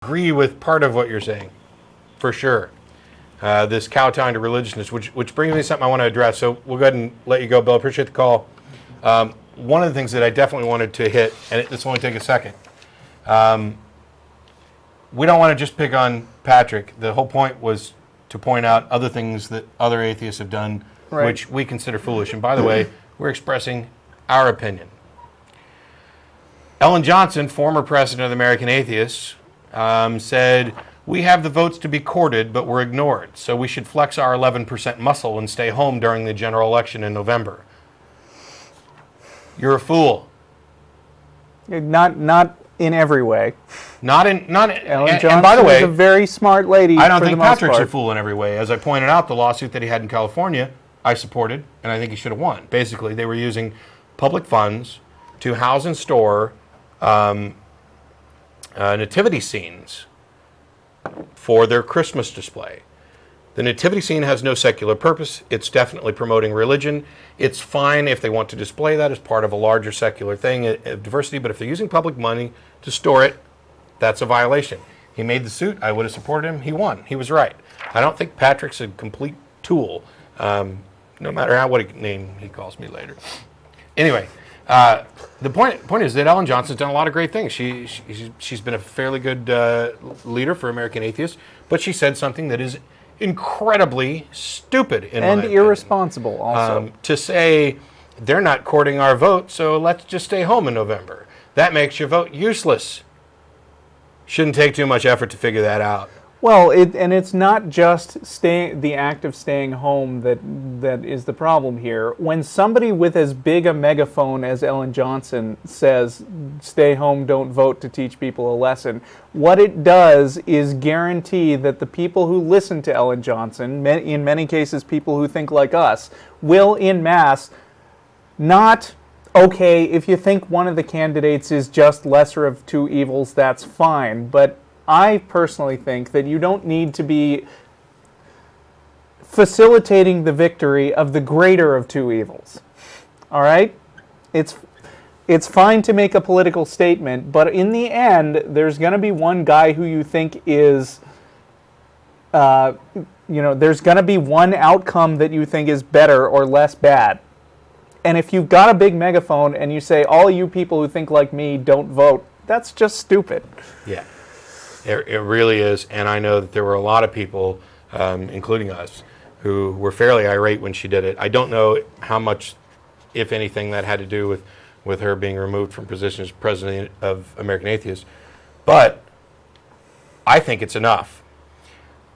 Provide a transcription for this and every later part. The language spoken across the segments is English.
agree with part of what you're saying, for sure. This kowtowing to religiousness, which brings me to something I want to address. So we'll go ahead and let you go, Bill. Appreciate the call. One of the things that I definitely wanted to hit, and this will only take a second. We don't want to just pick on Patrick. The whole point was to point out other things that other atheists have done, right, which we consider foolish. And by the way, we're expressing our opinion. Ellen Johnson, former president of the American Atheists, said, "We have the votes to be courted, but we're ignored. So we should flex our 11% muscle and stay home during the general election in November." You're a fool. Not in every way. Ellen Johnson and by the way, is a very smart lady. I don't think Patrick's a fool in every way. As I pointed out, the lawsuit that he had in California, I supported, and I think he should have won. Basically, they were using public funds to house and store nativity scenes for their Christmas display. The nativity scene has no secular purpose. It's definitely promoting religion. It's fine if they want to display that as part of a larger secular thing of diversity, but if they're using public money to store it, that's a violation. He made the suit. I would have supported him. He won. He was right. I don't think Patrick's a complete tool, no matter what name he calls me later. Anyway, the point is that Ellen Johnson's done a lot of great things. She's been a fairly good leader for American Atheists, but she said something that is incredibly stupid and irresponsible also. To say they're not courting our vote, so let's just stay home in November. That makes your vote useless. Shouldn't take too much effort to figure that out. Well, it's not just the act of staying home that is the problem here. When somebody with as big a megaphone as Ellen Johnson says, "Stay home, don't vote," to teach people a lesson, what it does is guarantee that the people who listen to Ellen Johnson, in many cases people who think like us, will en masse not, okay, if you think one of the candidates is just lesser of two evils, that's fine, but I personally think that you don't need to be facilitating the victory of the greater of two evils. All right? It's fine to make a political statement, but in the end, there's going to be one guy who you think is, there's going to be one outcome that you think is better or less bad. And if you've got a big megaphone and you say, all you people who think like me don't vote, that's just stupid. Yeah. It really is, and I know that there were a lot of people, including us, who were fairly irate when she did it. I don't know how much, if anything, that had to do with her being removed from position as president of American Atheists, but I think it's enough.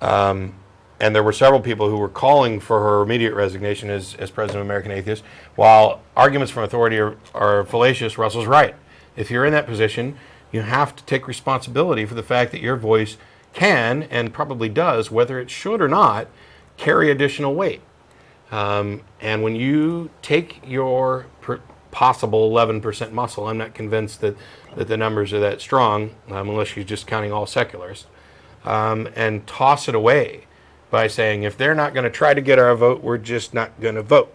And there were several people who were calling for her immediate resignation as president of American Atheists. While arguments from authority are fallacious, Russell's right. If you're in that position, you have to take responsibility for the fact that your voice can, and probably does, whether it should or not, carry additional weight. And when you take your possible 11% muscle, I'm not convinced that the numbers are that strong, unless you're just counting all seculars, and toss it away by saying, if they're not going to try to get our vote, we're just not going to vote.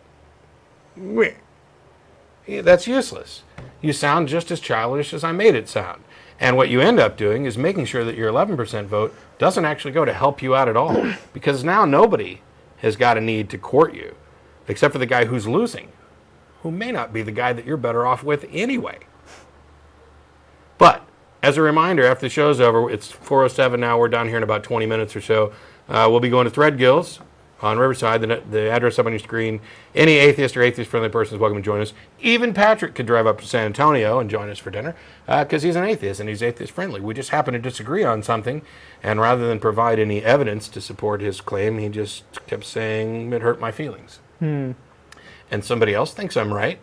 That's useless. You sound just as childish as I made it sound. And what you end up doing is making sure that your 11% vote doesn't actually go to help you out at all. Because now nobody has got a need to court you, except for the guy who's losing, who may not be the guy that you're better off with anyway. But, as a reminder, after the show's over, it's 4:07 now, we're down here in about 20 minutes or so. We'll be going to Threadgill's on Riverside, the address up on your screen. Any atheist or atheist-friendly person is welcome to join us. Even Patrick could drive up to San Antonio and join us for dinner, because he's an atheist and he's atheist-friendly. We just happen to disagree on something, and rather than provide any evidence to support his claim, he just kept saying, it hurt my feelings. And somebody else thinks I'm right.